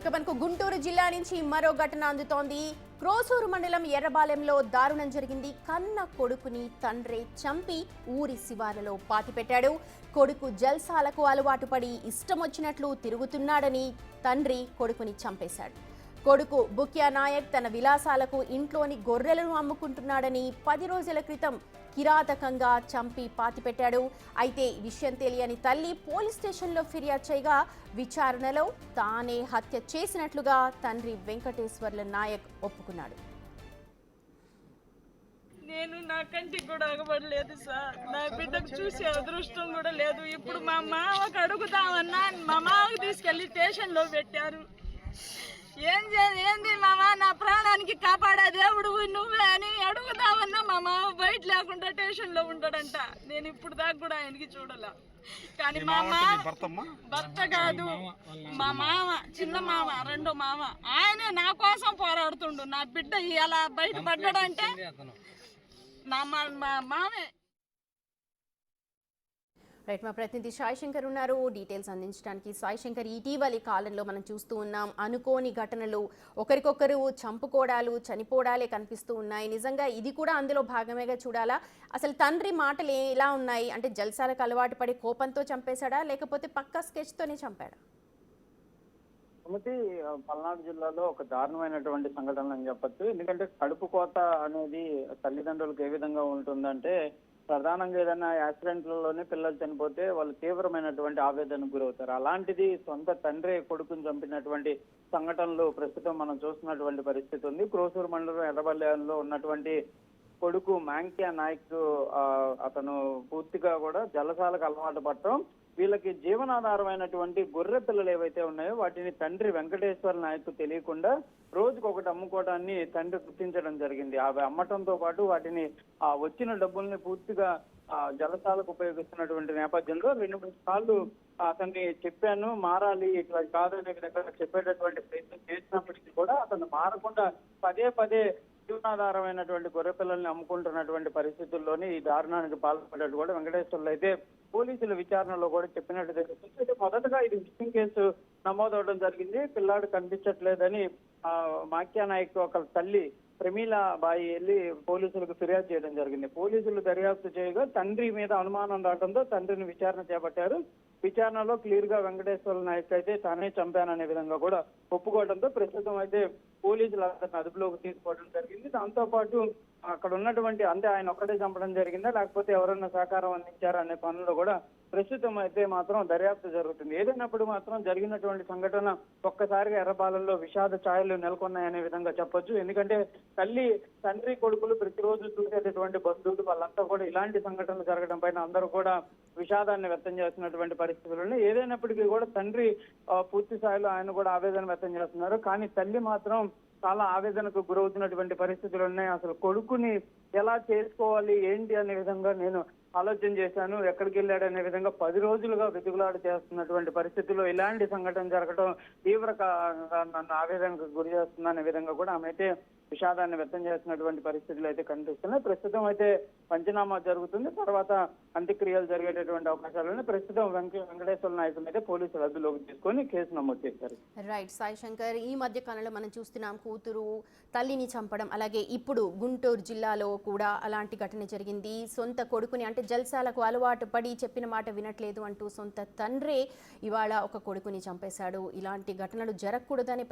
ఇక మనకు గుంటూరు జిల్లా నుంచి మరో ఘటన అందుతోంది. క్రోసూరు మండలం ఎర్రబాలెంలో దారుణం జరిగింది. కన్న కొడుకుని తండ్రి చంపి ఊరి శివారులో పాతిపెట్టాడు. కొడుకు జల్సాలకు అలవాటు పడి ఇష్టం వచ్చినట్లు తిరుగుతున్నాడని తండ్రి కొడుకుని చంపేశాడు. కొడుకు బుక్యా నాయక్ తన విలాసాలకు ఇంట్లోని గొర్రెలను అమ్ముకుంటున్నాడని 10 రోజుల క్రితం కిరాతకంగా చంపి పాతిపెట్టాడు. అయితే విషయం తెలియని తల్లి పోలీస్ స్టేషన్లో ఫిర్యాదు చేయగా విచారణలో తానే హత్య చేసినట్లుగా తండ్రి వెంకటేశ్వర్ల నాయక్ ఒప్పుకున్నాడు. నేను నా కంటికి కూడా అగబడలేదు సార్. నా బిడ్డకు చూసే అదృష్టం కూడా లేదు. ఇప్పుడు మా మామకు అడుగుదామన్నా మా మామకు తీసుకెళ్లి స్టేషన్లో పెట్టారు. ఏంది మామ, నా ప్రాణానికి కాపాడా దేవుడు నువ్వే అని అడుగుదామన్నా మా మామ బయట లేకుండా స్టేషన్లో ఉంటాడంట. నేను ఇప్పుడు దాకా కూడా ఆయనకి చూడాల. కానీ మా మామ భర్త కాదు, మా మామ, చిన్న మామ, రెండో మామ, ఆయనే నా కోసం పోరాడుతుండు. నా బిడ్డ ఇలా బయట పడ్డాడంటే నా మామే. రైట్, మా ప్రతినిధి సాయి శంకర్ ఉన్నారు డీటెయిల్స్ అందించడానికి. సాయి శంకర్, ఇటీవలి కాలంలో మనం చూస్తూ ఉన్నాం అనుకోని ఘటనలు, ఒకరికొకరు చంపుకోవడాలు, చనిపోవడాలే కనిపిస్తూ ఉన్నాయి. నిజంగా ఇది కూడా అందులో భాగమేగా చూడాలా? అసలు తండ్రి మాటలు ఎలా ఉన్నాయి? అంటే జల్సాలకు అలవాటు పడి కోపంతో చంపేశాడా, లేకపోతే పక్కా స్కెచ్తోనే చంపాడా? పల్నాడు జిల్లాలో ఒక దారుణమైనటువంటి సంఘటన అని చెప్పచ్చు. ఎందుకంటే కడుపు కోత అనేది తల్లిదండ్రులకు ఏ విధంగా ఉంటుందంటే, ప్రధానంగా ఏదైనా యాక్సిడెంట్లలోనే పిల్లలు చనిపోతే వాళ్ళు తీవ్రమైనటువంటి ఆవేదనకు గురవుతారు. అలాంటిది సొంత తండ్రి కొడుకుని చంపినటువంటి సంఘటనలు ప్రస్తుతం మనం చూస్తున్నటువంటి పరిస్థితి ఉంది. క్రోసూరు మండలం ఎర్రబల్లెంలో ఉన్నటువంటి కొడుకు మాంక్యా నాయక్ అతను పూర్తిగా కూడా జలసాలకు అలవాటు పడటం, వీళ్ళకి జీవనాధారమైనటువంటి గొర్రె పిల్లలు ఏవైతే ఉన్నాయో వాటిని తండ్రి వెంకటేశ్వర నాయక్ తెలియకుండా రోజుకు ఒకటి అమ్ముకోవడాన్ని తండ్రి గుర్తించడం జరిగింది. అవి అమ్మటంతో పాటు వాటిని వచ్చిన డబ్బుల్ని పూర్తిగా జలసాలకు ఉపయోగిస్తున్నటువంటి నేపథ్యంలో 2-3 సార్లు అతన్ని చెప్పాను, మారాలి, ఇట్లా కాదనే విధంగా చెప్పేటటువంటి ప్రయత్నం చేసినప్పటికీ కూడా అతను మారకుండా పదే జీవనాధారమైనటువంటి గొర్రె పిల్లల్ని అమ్ముకుంటున్నటువంటి పరిస్థితుల్లోని ఈ దారుణానికి పాల్పడ్డట్టు కూడా వెంకటేశ్వర్లు అయితే పోలీసుల విచారణలో కూడా చెప్పినట్టు తెలుస్తుంది. అయితే మొదటగా ఇది మిస్సింగ్ కేసు నమోదవడం జరిగింది. పిల్లాడు కనిపించట్లేదని మాక్యా నాయక్ ఒక తల్లి ప్రమీలా బాయి వెళ్ళి పోలీసులకు ఫిర్యాదు చేయడం జరిగింది. పోలీసులు దర్యాప్తు చేయగా తండ్రి మీద అనుమానం రావడంతో తండ్రిని విచారణ చేపట్టారు. విచారణలో క్లియర్ గా వెంకటేశ్వర నాయక్ అయితే తానే చంపాననే విధంగా కూడా ఒప్పుకోవడంతో ప్రస్తుతం అయితే పోలీసులు అతను అదుపులోకి తీసుకోవడం జరిగింది. దాంతో పాటు అక్కడ ఉన్నటువంటి, అంటే ఆయన ఒక్కడే చంపడం జరిగిందా లేకపోతే ఎవరన్నా సహకారం అందించారా అనే పనుల్లో కూడా ప్రస్తుతం అయితే మాత్రం దర్యాప్తు జరుగుతుంది. ఏదైనప్పుడు మాత్రం జరిగినటువంటి సంఘటన ఒక్కసారిగా ఎర్రబాలెంలో విషాద ఛాయలు నెలకొన్నాయనే విధంగా చెప్పొచ్చు. ఎందుకంటే తండ్రి కొడుకులు ప్రతిరోజు చూసేటటువంటి బంధువులు వాళ్ళంతా కూడా ఇలాంటి సంఘటనలు జరగడం పైన అందరూ కూడా విషాదాన్ని వ్యక్తం చేస్తున్నటువంటి పరిస్థితులు ఉన్నాయి. ఏదైనప్పటికీ కూడా తండ్రి పూర్తి స్థాయిలో ఆయన కూడా ఆవేదన వ్యక్తం చేస్తున్నారు. కానీ తల్లి మాత్రం చాలా ఆవేదనకు గురవుతున్నటువంటి పరిస్థితులు ఉన్నాయి. అసలు కొడుకుని ఎలా చేసుకోవాలి ఏంటి అనే విధంగా నేను ఆలోచన చేశాను, ఎక్కడికి వెళ్ళాడు అనే విధంగా 10 రోజులుగా వెతుకులాట చేస్తున్నటువంటి పరిస్థితుల్లో ఇలాంటి సంఘటన జరగడం తీవ్రంగా నన్ను ఆవేదనకు గురి చేస్తుందనే విధంగా కూడా ఆమె అయితే విషాదాన్ని వ్యక్తం చేస్తున్నటువంటి పరిస్థితులు అయితే కనిపిస్తున్నాయి. ప్రస్తుతం అయితే పంచనామా జరుగుతుంది, తర్వాత అంత్యక్రియలు జరిగేటటువంటి అవకాశాలను ప్రస్తుతం వెంకటేశ్వర నాయక్ అయితే పోలీసులు అదుపులోకి తీసుకొని కేసు నమోదు చేశారు. రైట్ సాయి శంకర్, ఈ మధ్య కాలంలో మనం చూస్తున్నాం కూతురు తల్లిని చంపడం, అలాగే ఇప్పుడు గుంటూరు జిల్లాలో కూడా అలాంటి ఘటన జరిగింది. సొంత కొడుకుని, అంటే జల్సాలకు అలవాటు పడి చెప్పిన మాట వినట్లేదు అంటూ సొంత తండ్రే ఇవాళ ఒక కొడుకుని చంపేశాడు. ఇలాంటి ఘటనలు జరగకూడదని